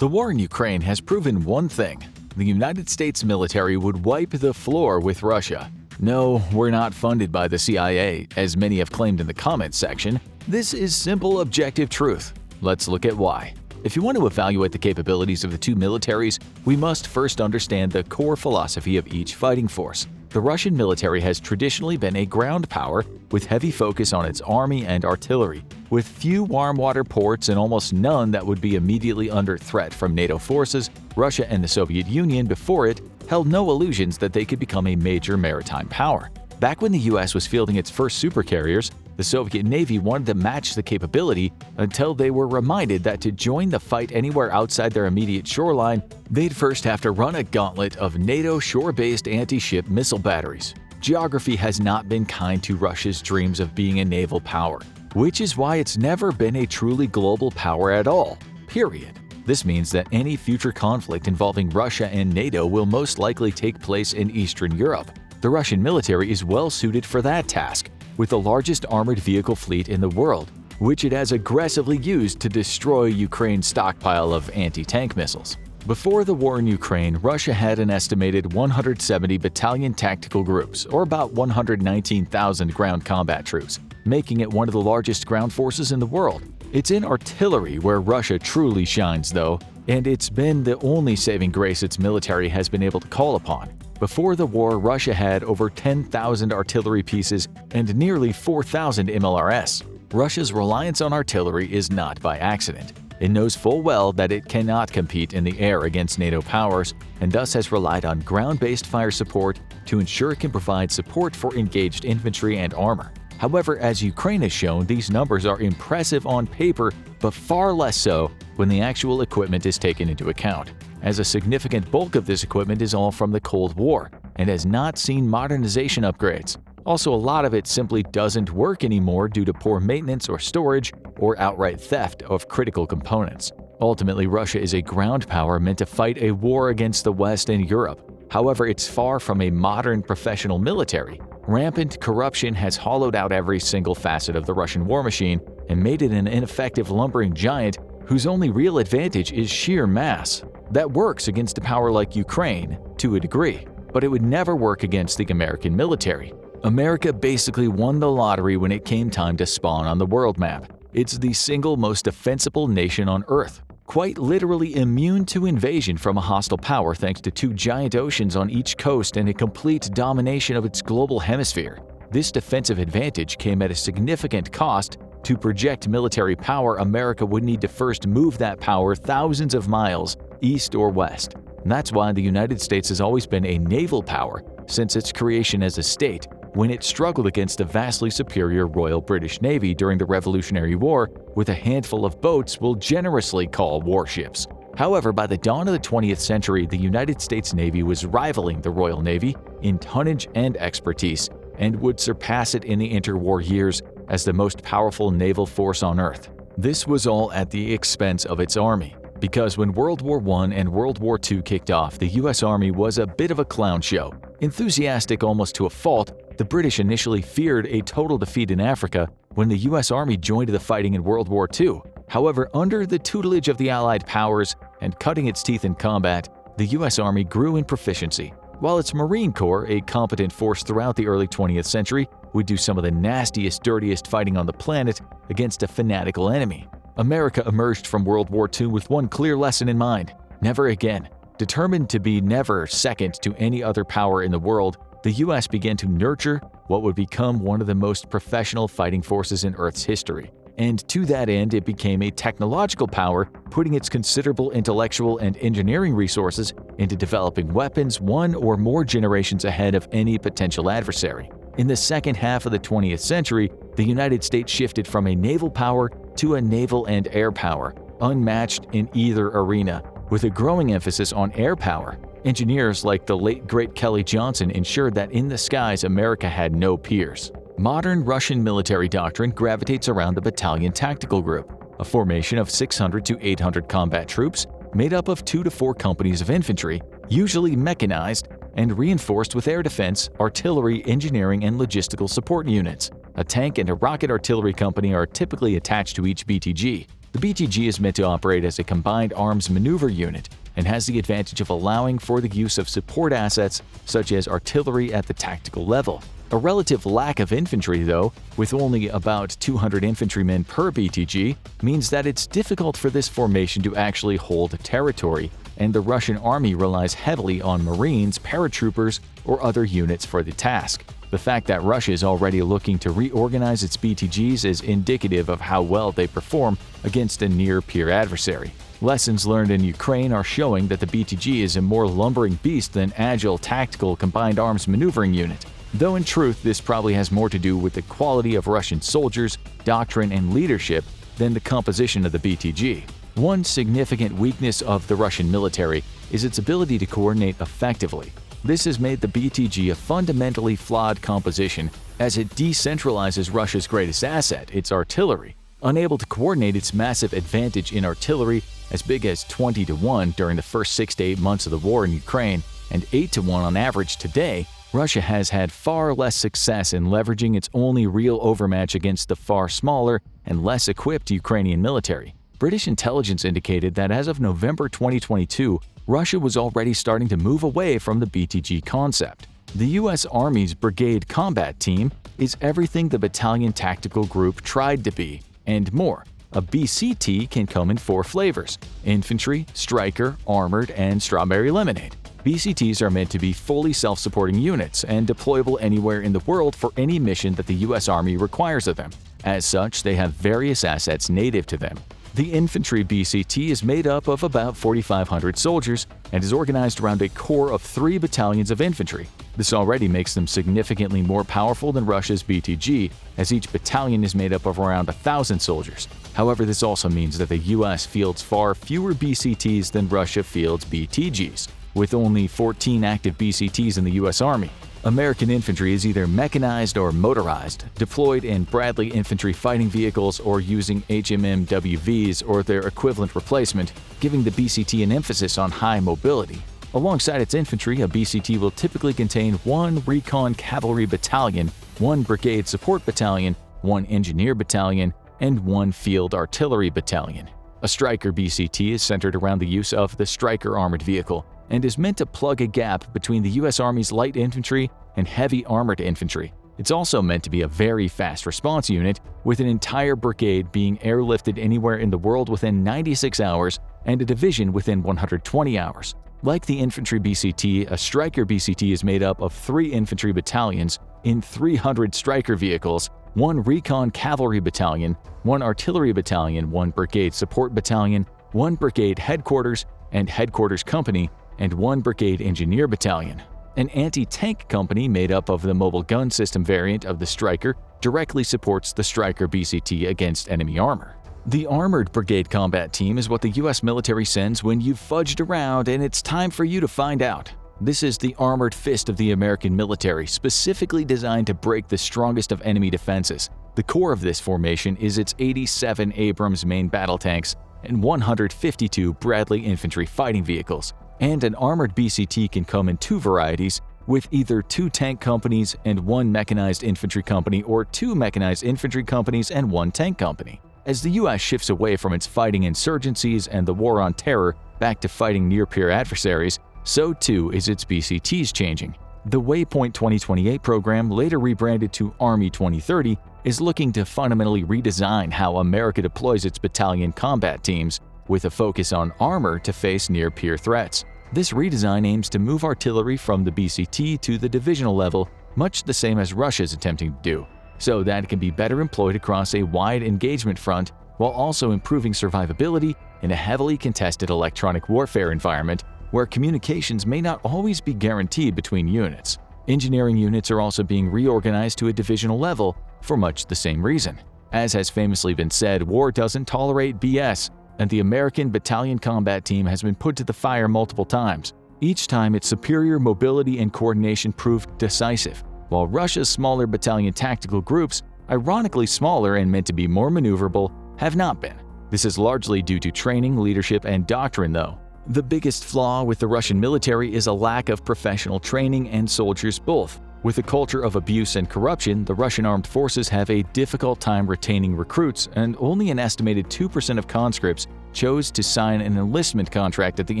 The war in Ukraine has proven one thing: the United States military would wipe the floor with Russia. No, we're not funded by the CIA, as many have claimed in the comments section. This is simple objective truth. Let's look at why. If you want to evaluate the capabilities of the two militaries, we must first understand the core philosophy of each fighting force. The Russian military has traditionally been a ground power with heavy focus on its army and artillery, with few warm water ports and almost none that would be immediately under threat from NATO forces. Russia and the Soviet Union before it held no illusions that they could become a major maritime power. Back when the US was fielding its first supercarriers, the Soviet Navy wanted to match the capability until they were reminded that to join the fight anywhere outside their immediate shoreline, they'd first have to run a gauntlet of NATO shore-based anti-ship missile batteries. Geography has not been kind to Russia's dreams of being a naval power, which is why it's never been a truly global power at all, period. This means that any future conflict involving Russia and NATO will most likely take place in Eastern Europe. The Russian military is well suited for that task, with the largest armored vehicle fleet in the world, which it has aggressively used to destroy Ukraine's stockpile of anti-tank missiles. Before the war in Ukraine, Russia had an estimated 170 battalion tactical groups, or about 119,000 ground combat troops, making it one of the largest ground forces in the world. It's in artillery where Russia truly shines, though, and it's been the only saving grace its military has been able to call upon. Before the war, Russia had over 10,000 artillery pieces and nearly 4,000 MLRS. Russia's reliance on artillery is not by accident. It knows full well that it cannot compete in the air against NATO powers, and thus has relied on ground-based fire support to ensure it can provide support for engaged infantry and armor. However, as Ukraine has shown, these numbers are impressive on paper, but far less so when the actual equipment is taken into account, as a significant bulk of this equipment is all from the Cold War and has not seen modernization upgrades. Also, a lot of it simply doesn't work anymore due to poor maintenance or storage or outright theft of critical components. Ultimately, Russia is a ground power meant to fight a war against the West and Europe. However, it's far from a modern professional military. Rampant corruption has hollowed out every single facet of the Russian war machine and made it an ineffective lumbering giant whose only real advantage is sheer mass. That works against a power like Ukraine to a degree, but it would never work against the American military. America basically won the lottery when it came time to spawn on the world map. It's the single most defensible nation on Earth, quite literally immune to invasion from a hostile power thanks to two giant oceans on each coast and a complete domination of its global hemisphere. This defensive advantage came at a significant cost. To project military power, America would need to first move that power thousands of miles east or west. And that's why the United States has always been a naval power since its creation as a state, when it struggled against the vastly superior Royal British Navy during the Revolutionary War with a handful of boats we'll generously call warships. However, by the dawn of the 20th century, the United States Navy was rivaling the Royal Navy in tonnage and expertise, and would surpass it in the interwar years as the most powerful naval force on Earth. This was all at the expense of its army, because when World War I and World War II kicked off, the US Army was a bit of a clown show. Enthusiastic almost to a fault, the British initially feared a total defeat in Africa when the US Army joined the fighting in World War II. However, under the tutelage of the Allied powers and cutting its teeth in combat, the US Army grew in proficiency, while its Marine Corps, a competent force throughout the early 20th century, would do some of the nastiest, dirtiest fighting on the planet against a fanatical enemy. America emerged from World War II with one clear lesson in mind: never again. Determined to be never second to any other power in the world, the US began to nurture what would become one of the most professional fighting forces in Earth's history. And to that end, it became a technological power, putting its considerable intellectual and engineering resources into developing weapons one or more generations ahead of any potential adversary. In the second half of the 20th century, the United States shifted from a naval power to a naval and air power, unmatched in either arena, with a growing emphasis on air power. Engineers like the late great Kelly Johnson ensured that in the skies America had no peers. Modern Russian military doctrine gravitates around the battalion tactical group, a formation of 600 to 800 combat troops made up of 2 to 4 companies of infantry, usually mechanized, and reinforced with air defense, artillery, engineering, and logistical support units. A tank and a rocket artillery company are typically attached to each BTG. The BTG is meant to operate as a combined arms maneuver unit and has the advantage of allowing for the use of support assets such as artillery at the tactical level. A relative lack of infantry, though, with only about 200 infantrymen per BTG, means that it's difficult for this formation to actually hold territory, and the Russian army relies heavily on Marines, paratroopers, or other units for the task. The fact that Russia is already looking to reorganize its BTGs is indicative of how well they perform against a near-peer adversary. Lessons learned in Ukraine are showing that the BTG is a more lumbering beast than agile, tactical, combined arms maneuvering unit. Though in truth, this probably has more to do with the quality of Russian soldiers, doctrine, and leadership than the composition of the BTG. One significant weakness of the Russian military is its ability to coordinate effectively. This has made the BTG a fundamentally flawed composition as it decentralizes Russia's greatest asset, its artillery. Unable to coordinate its massive advantage in artillery, as big as 20-1 during the first 6 to 8 months of the war in Ukraine and 8-1 on average today, Russia has had far less success in leveraging its only real overmatch against the far smaller and less equipped Ukrainian military. British intelligence indicated that as of November 2022, Russia was already starting to move away from the BTG concept. The U.S. Army's Brigade Combat Team is everything the Battalion Tactical Group tried to be, and more. A BCT can come in 4 flavors: infantry, striker, armored, and strawberry lemonade. BCTs are meant to be fully self-supporting units and deployable anywhere in the world for any mission that the U.S. Army requires of them. As such, they have various assets native to them. The infantry BCT is made up of about 4,500 soldiers and is organized around a core of 3 battalions of infantry. This already makes them significantly more powerful than Russia's BTG, as each battalion is made up of around 1,000 soldiers. However, this also means that the U.S. fields far fewer BCTs than Russia fields BTGs, with only 14 active BCTs in the U.S. Army. American infantry is either mechanized or motorized, deployed in Bradley infantry fighting vehicles or using HMMWVs or their equivalent replacement, giving the BCT an emphasis on high mobility. Alongside its infantry, a BCT will typically contain 1 recon cavalry battalion, 1 brigade support battalion, 1 engineer battalion, and 1 field artillery battalion. A Stryker BCT is centered around the use of the Stryker armored vehicle and is meant to plug a gap between the U.S. Army's light infantry and heavy armored infantry. It's also meant to be a very fast response unit, with an entire brigade being airlifted anywhere in the world within 96 hours and a division within 120 hours. Like the infantry BCT, a Stryker BCT is made up of 3 infantry battalions in 300 Stryker vehicles, 1 recon cavalry battalion, 1 artillery battalion, 1 brigade support battalion, 1 brigade headquarters and headquarters company, and 1 brigade engineer battalion. An anti-tank company made up of the mobile gun system variant of the Stryker directly supports the Stryker BCT against enemy armor. The Armored Brigade Combat Team is what the U.S. military sends when you've fudged around and it's time for you to find out. This is the armored fist of the American military, specifically designed to break the strongest of enemy defenses. The core of this formation is its 87 Abrams main battle tanks and 152 Bradley infantry fighting vehicles. And an armored BCT can come in 2 varieties, with either 2 tank companies and 1 mechanized infantry company or 2 mechanized infantry companies and 1 tank company. As the U.S. shifts away from its fighting insurgencies and the war on terror back to fighting near-peer adversaries, so too is its BCTs changing. The Waypoint 2028 program, later rebranded to Army 2030, is looking to fundamentally redesign how America deploys its battalion combat teams, with a focus on armor to face near-peer threats. This redesign aims to move artillery from the BCT to the divisional level, much the same as Russia is attempting to do, so that it can be better employed across a wide engagement front while also improving survivability in a heavily contested electronic warfare environment where communications may not always be guaranteed between units. Engineering units are also being reorganized to a divisional level for much the same reason. As has famously been said, war doesn't tolerate BS, and the American Battalion Combat Team has been put to the fire multiple times. Each time, its superior mobility and coordination proved decisive, while Russia's smaller battalion tactical groups, ironically smaller and meant to be more maneuverable, have not been. This is largely due to training, leadership, and doctrine, though. The biggest flaw with the Russian military is a lack of professional training and soldiers both. With a culture of abuse and corruption, the Russian armed forces have a difficult time retaining recruits, and only an estimated 2% of conscripts chose to sign an enlistment contract at the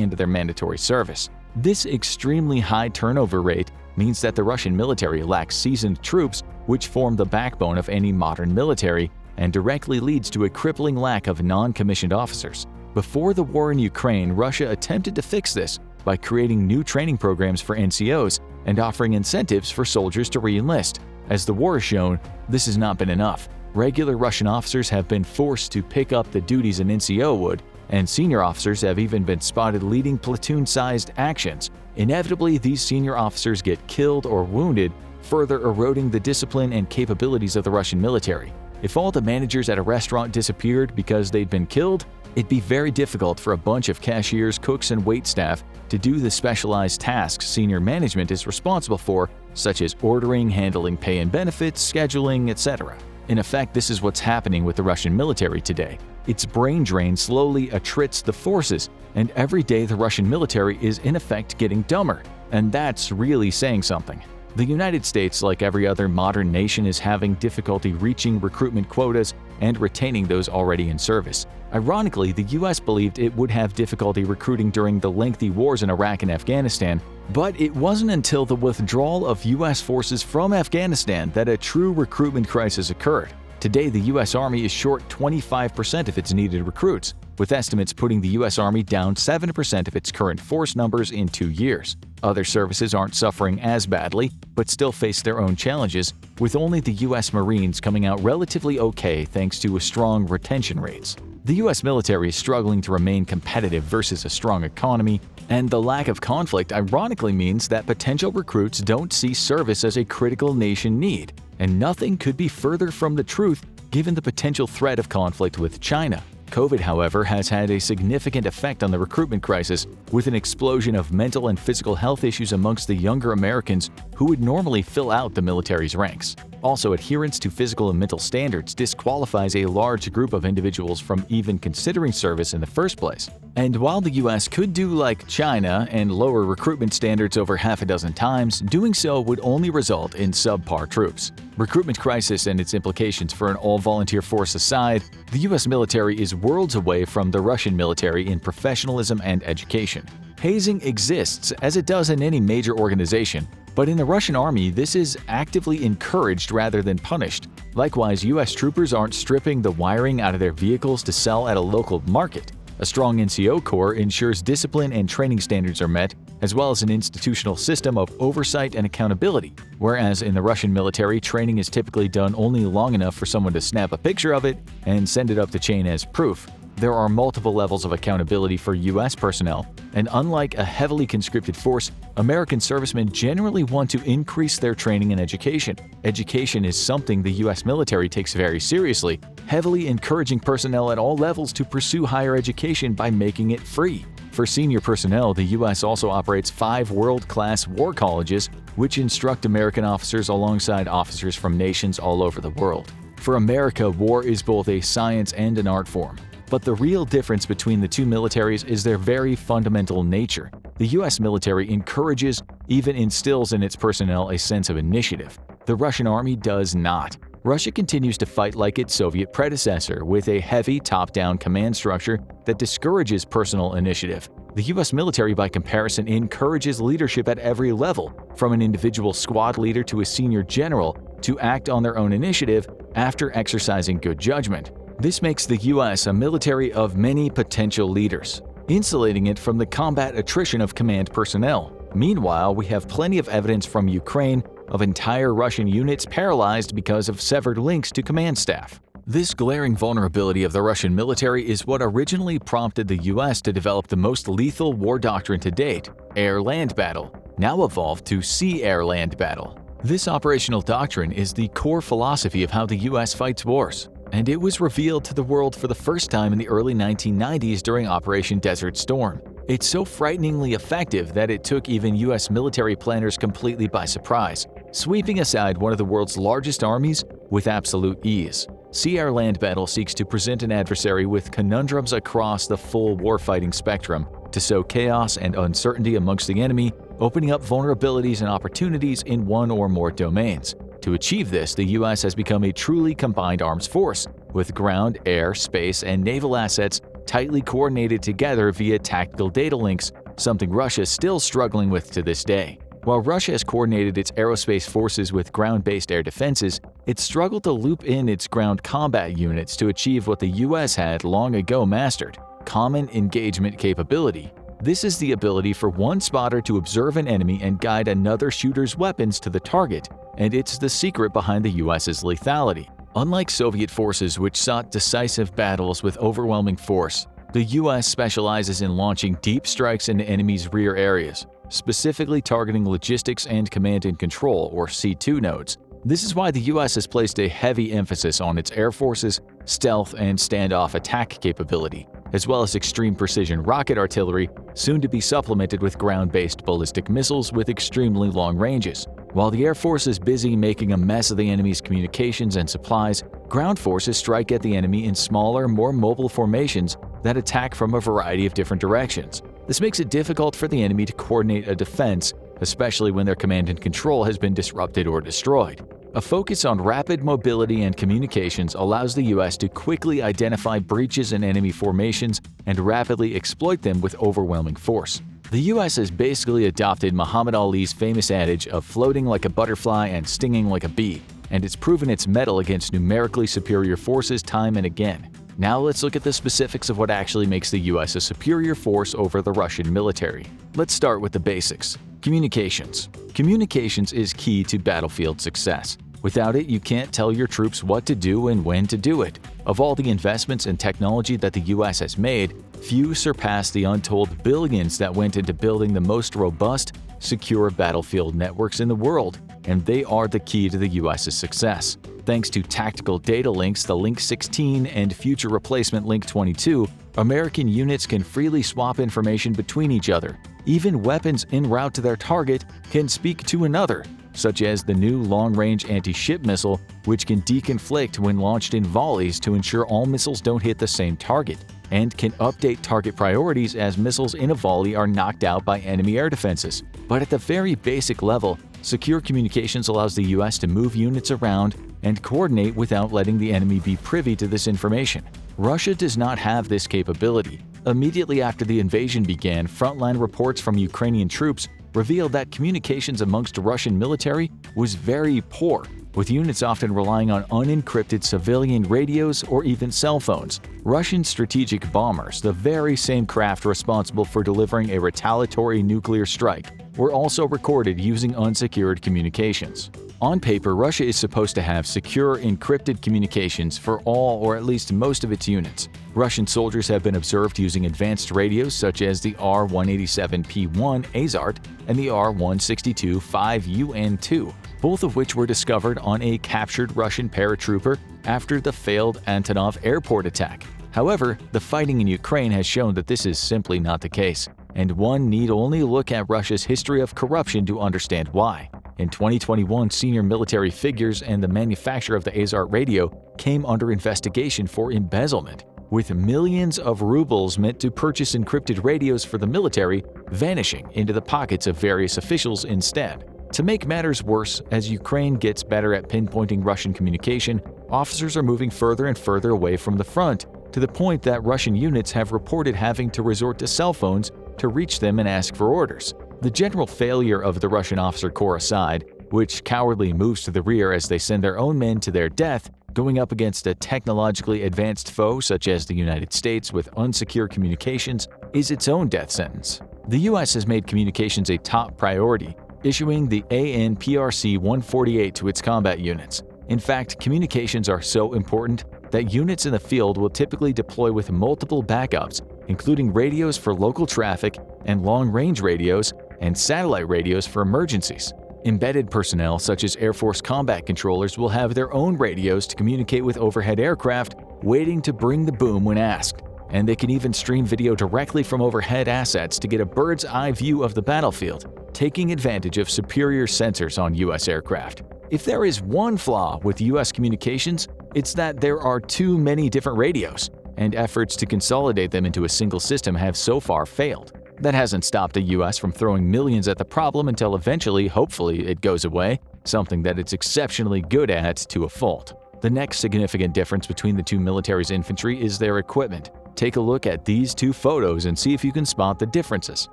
end of their mandatory service. This extremely high turnover rate means that the Russian military lacks seasoned troops, which form the backbone of any modern military, and directly leads to a crippling lack of non-commissioned officers. Before the war in Ukraine, Russia attempted to fix this by creating new training programs for NCOs and offering incentives for soldiers to re-enlist. As the war has shown, this has not been enough. Regular Russian officers have been forced to pick up the duties an NCO would, and senior officers have even been spotted leading platoon-sized actions. Inevitably, these senior officers get killed or wounded, further eroding the discipline and capabilities of the Russian military. If all the managers at a restaurant disappeared because they'd been killed, it'd be very difficult for a bunch of cashiers, cooks, and waitstaff to do the specialized tasks senior management is responsible for, such as ordering, handling pay and benefits, scheduling, etc. In effect, this is what's happening with the Russian military today. Its brain drain slowly attrits the forces, and every day the Russian military is in effect getting dumber, and that's really saying something. The United States, like every other modern nation, is having difficulty reaching recruitment quotas and retaining those already in service. Ironically, the US believed it would have difficulty recruiting during the lengthy wars in Iraq and Afghanistan, but it wasn't until the withdrawal of US forces from Afghanistan that a true recruitment crisis occurred. Today, the US Army is short 25% of its needed recruits, with estimates putting the US Army down 7% of its current force numbers in 2 years. Other services aren't suffering as badly, but still face their own challenges, with only the US Marines coming out relatively okay thanks to strong retention rates. The US military is struggling to remain competitive versus a strong economy, and the lack of conflict ironically means that potential recruits don't see service as a critical nation need. And nothing could be further from the truth given the potential threat of conflict with China. COVID, however, has had a significant effect on the recruitment crisis, with an explosion of mental and physical health issues amongst the younger Americans who would normally fill out the military's ranks. Also, adherence to physical and mental standards disqualifies a large group of individuals from even considering service in the first place. And while the US could do like China and lower recruitment standards over half a dozen times, doing so would only result in subpar troops. Recruitment crisis and its implications for an all-volunteer force aside, the US military is worlds away from the Russian military in professionalism and education. Hazing exists, as it does in any major organization, but in the Russian army, this is actively encouraged rather than punished. Likewise, US troopers aren't stripping the wiring out of their vehicles to sell at a local market. A strong NCO corps ensures discipline and training standards are met, as well as an institutional system of oversight and accountability. Whereas in the Russian military, training is typically done only long enough for someone to snap a picture of it and send it up the chain as proof. There are multiple levels of accountability for US personnel, and unlike a heavily conscripted force, American servicemen generally want to increase their training and education. Education is something the US military takes very seriously, heavily encouraging personnel at all levels to pursue higher education by making it free. For senior personnel, the US also operates 5 world-class war colleges, which instruct American officers alongside officers from nations all over the world. For America, war is both a science and an art form. But the real difference between the two militaries is their very fundamental nature. The US military encourages, even instills in its personnel a sense of initiative. The Russian army does not. Russia continues to fight like its Soviet predecessor, with a heavy top-down command structure that discourages personal initiative. The US military, by comparison, encourages leadership at every level, from an individual squad leader to a senior general, to act on their own initiative after exercising good judgment. This makes the US a military of many potential leaders, insulating it from the combat attrition of command personnel. Meanwhile, we have plenty of evidence from Ukraine of entire Russian units paralyzed because of severed links to command staff. This glaring vulnerability of the Russian military is what originally prompted the US to develop the most lethal war doctrine to date, air-land battle, now evolved to sea-air-land battle. This operational doctrine is the core philosophy of how the US fights wars, and it was revealed to the world for the first time in the early 1990s during Operation Desert Storm. It's so frighteningly effective that it took even US military planners completely by surprise, sweeping aside one of the world's largest armies with absolute ease. Sea-air-land battle seeks to present an adversary with conundrums across the full warfighting spectrum to sow chaos and uncertainty amongst the enemy opening up vulnerabilities and opportunities in one or more domains. To achieve this, the US has become a truly combined arms force, with ground, air, space, and naval assets tightly coordinated together via tactical data links, something Russia is still struggling with to this day. While Russia has coordinated its aerospace forces with ground-based air defenses, it's struggled to loop in its ground combat units to achieve what the US had long ago mastered: common engagement capability. This is the ability for one spotter to observe an enemy and guide another shooter's weapons to the target, and it's the secret behind the US's lethality. Unlike Soviet forces, which sought decisive battles with overwhelming force, the US specializes in launching deep strikes into enemies' rear areas, specifically targeting logistics and command and control, or C2 nodes. This is why the US has placed a heavy emphasis on its air forces, stealth, and standoff attack capability, as well as extreme precision rocket artillery, soon to be supplemented with ground-based ballistic missiles with extremely long ranges. While the Air Force is busy making a mess of the enemy's communications and supplies, ground forces strike at the enemy in smaller, more mobile formations that attack from a variety of different directions. This makes it difficult for the enemy to coordinate a defense, especially when their command and control has been disrupted or destroyed. A focus on rapid mobility and communications allows the US to quickly identify breaches in enemy formations and rapidly exploit them with overwhelming force. The US has basically adopted Muhammad Ali's famous adage of floating like a butterfly and stinging like a bee, and it's proven its mettle against numerically superior forces time and again. Now let's look at the specifics of what actually makes the US a superior force over the Russian military. Let's start with the basics. Communications. Communications is key to battlefield success. Without it, you can't tell your troops what to do and when to do it. Of all the investments in technology that the US has made, few surpass the untold billions that went into building the most robust, secure battlefield networks in the world, and they are the key to the US's success. Thanks to tactical data links, the Link 16 and future replacement Link 22, American units can freely swap information between each other. Even weapons en route to their target can speak to another, such as the new long-range anti-ship missile, which can deconflict when launched in volleys to ensure all missiles don't hit the same target, and can update target priorities as missiles in a volley are knocked out by enemy air defenses. But at the very basic level, secure communications allows the US to move units around and coordinate without letting the enemy be privy to this information. Russia does not have this capability. Immediately after the invasion began, frontline reports from Ukrainian troops revealed that communications amongst Russian military was very poor, with units often relying on unencrypted civilian radios or even cell phones. Russian strategic bombers, the very same craft responsible for delivering a retaliatory nuclear strike, were also recorded using unsecured communications. On paper, Russia is supposed to have secure, encrypted communications for all or at least most of its units. Russian soldiers have been observed using advanced radios such as the R-187P1 AZART and the R-162-5UN2, both of which were discovered on a captured Russian paratrooper after the failed Antonov airport attack. However, the fighting in Ukraine has shown that this is simply not the case, and one need only look at Russia's history of corruption to understand why. In 2021, senior military figures and the manufacturer of the AZART radio came under investigation for embezzlement, with millions of rubles meant to purchase encrypted radios for the military vanishing into the pockets of various officials instead. To make matters worse, as Ukraine gets better at pinpointing Russian communication, officers are moving further and further away from the front, to the point that Russian units have reported having to resort to cell phones to reach them and ask for orders. The general failure of the Russian officer corps aside, which cowardly moves to the rear as they send their own men to their death, going up against a technologically advanced foe such as the United States with unsecure communications, is its own death sentence. The US has made communications a top priority, issuing the ANPRC-148 to its combat units. In fact, communications are so important that units in the field will typically deploy with multiple backups, including radios for local traffic and long-range radios and satellite radios for emergencies. Embedded personnel such as Air Force combat controllers will have their own radios to communicate with overhead aircraft, waiting to bring the boom when asked. And they can even stream video directly from overhead assets to get a bird's eye view of the battlefield, taking advantage of superior sensors on US aircraft. If there is one flaw with US communications, it's that there are too many different radios, and efforts to consolidate them into a single system have so far failed. That hasn't stopped the US from throwing millions at the problem until eventually, hopefully, it goes away, something that it's exceptionally good at to a fault. The next significant difference between the two militaries' infantry is their equipment. Take a look at these two photos and see if you can spot the differences.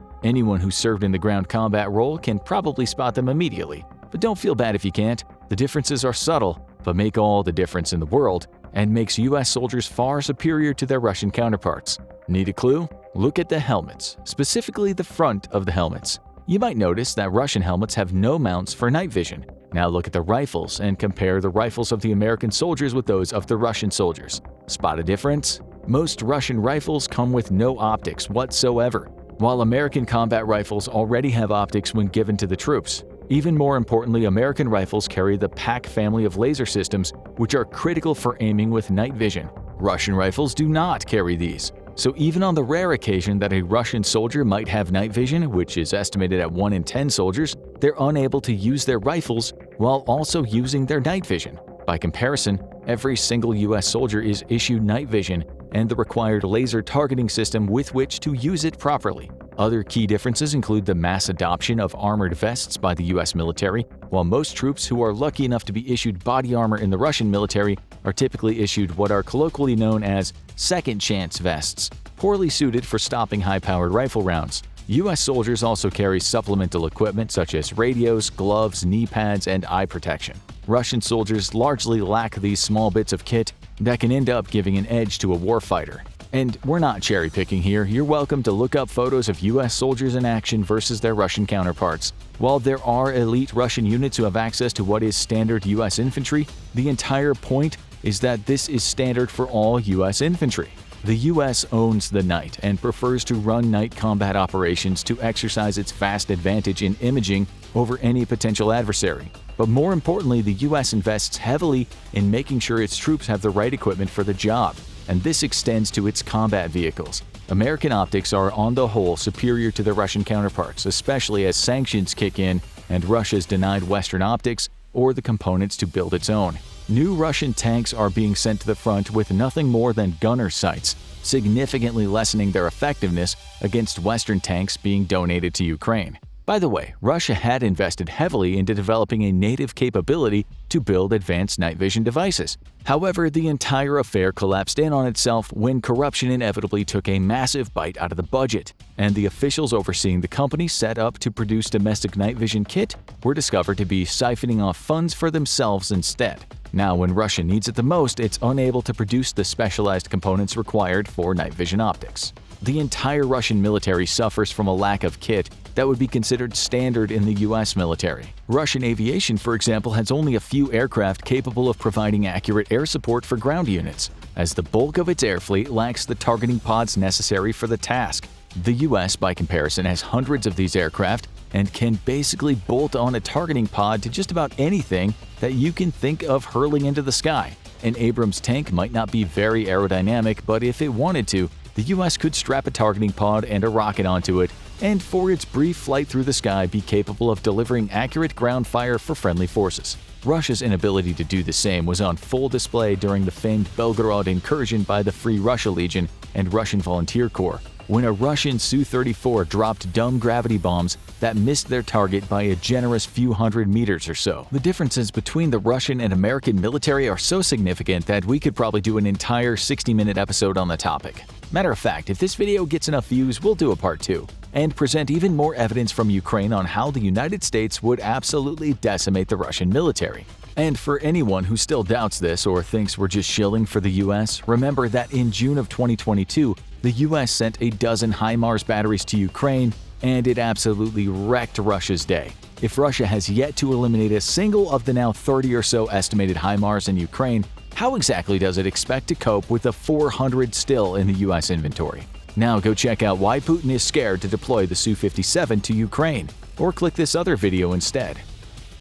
Anyone who served in the ground combat role can probably spot them immediately, but don't feel bad if you can't. The differences are subtle, but make all the difference in the world and makes US soldiers far superior to their Russian counterparts. Need a clue? Look at the helmets, specifically the front of the helmets. You might notice that Russian helmets have no mounts for night vision. Now look at the rifles and compare the rifles of the American soldiers with those of the Russian soldiers. Spot a difference? Most Russian rifles come with no optics whatsoever, while American combat rifles already have optics when given to the troops. Even more importantly, American rifles carry the PAC family of laser systems, which are critical for aiming with night vision. Russian rifles do not carry these. So even on the rare occasion that a Russian soldier might have night vision, which is estimated at 1 in 10 soldiers, they're unable to use their rifles while also using their night vision. By comparison, every single US soldier is issued night vision and the required laser targeting system with which to use it properly. Other key differences include the mass adoption of armored vests by the US military. While most troops who are lucky enough to be issued body armor in the Russian military are typically issued what are colloquially known as second-chance vests, poorly suited for stopping high-powered rifle rounds. US soldiers also carry supplemental equipment such as radios, gloves, knee pads, and eye protection. Russian soldiers largely lack these small bits of kit that can end up giving an edge to a warfighter. And we're not cherry-picking here. You're welcome to look up photos of US soldiers in action versus their Russian counterparts. While there are elite Russian units who have access to what is standard US infantry, the entire point is that this is standard for all US infantry. The US owns the night and prefers to run night combat operations to exercise its vast advantage in imaging over any potential adversary. But more importantly, the US invests heavily in making sure its troops have the right equipment for the job, and this extends to its combat vehicles. American optics are on the whole superior to their Russian counterparts, especially as sanctions kick in and Russia's denied Western optics or the components to build its own. New Russian tanks are being sent to the front with nothing more than gunner sights, significantly lessening their effectiveness against Western tanks being donated to Ukraine. By the way, Russia had invested heavily into developing a native capability to build advanced night vision devices. However, the entire affair collapsed in on itself when corruption inevitably took a massive bite out of the budget, and the officials overseeing the company set up to produce domestic night vision kit were discovered to be siphoning off funds for themselves instead. Now, when Russia needs it the most, it's unable to produce the specialized components required for night vision optics. The entire Russian military suffers from a lack of kit that would be considered standard in the US military. Russian aviation, for example, has only a few aircraft capable of providing accurate air support for ground units, as the bulk of its air fleet lacks the targeting pods necessary for the task. The US, by comparison, has hundreds of these aircraft and can basically bolt on a targeting pod to just about anything that you can think of hurling into the sky. An Abrams tank might not be very aerodynamic, but if it wanted to, the US could strap a targeting pod and a rocket onto it, and for its brief flight through the sky be capable of delivering accurate ground fire for friendly forces. Russia's inability to do the same was on full display during the famed Belgorod incursion by the Free Russia Legion and Russian Volunteer Corps, when a Russian Su-34 dropped dumb gravity bombs that missed their target by a generous few hundred meters or so. The differences between the Russian and American military are so significant that we could probably do an entire 60-minute episode on the topic. Matter of fact, if this video gets enough views, we'll do a part 2 and present even more evidence from Ukraine on how the United States would absolutely decimate the Russian military. And for anyone who still doubts this or thinks we're just shilling for the US, remember that in June of 2022, the US sent a dozen HIMARS batteries to Ukraine, and it absolutely wrecked Russia's day. If Russia has yet to eliminate a single of the now 30 or so estimated HIMARS in Ukraine, how exactly does it expect to cope with the 400 still in the US inventory? Now go check out why Putin is scared to deploy the Su-57 to Ukraine, or click this other video instead.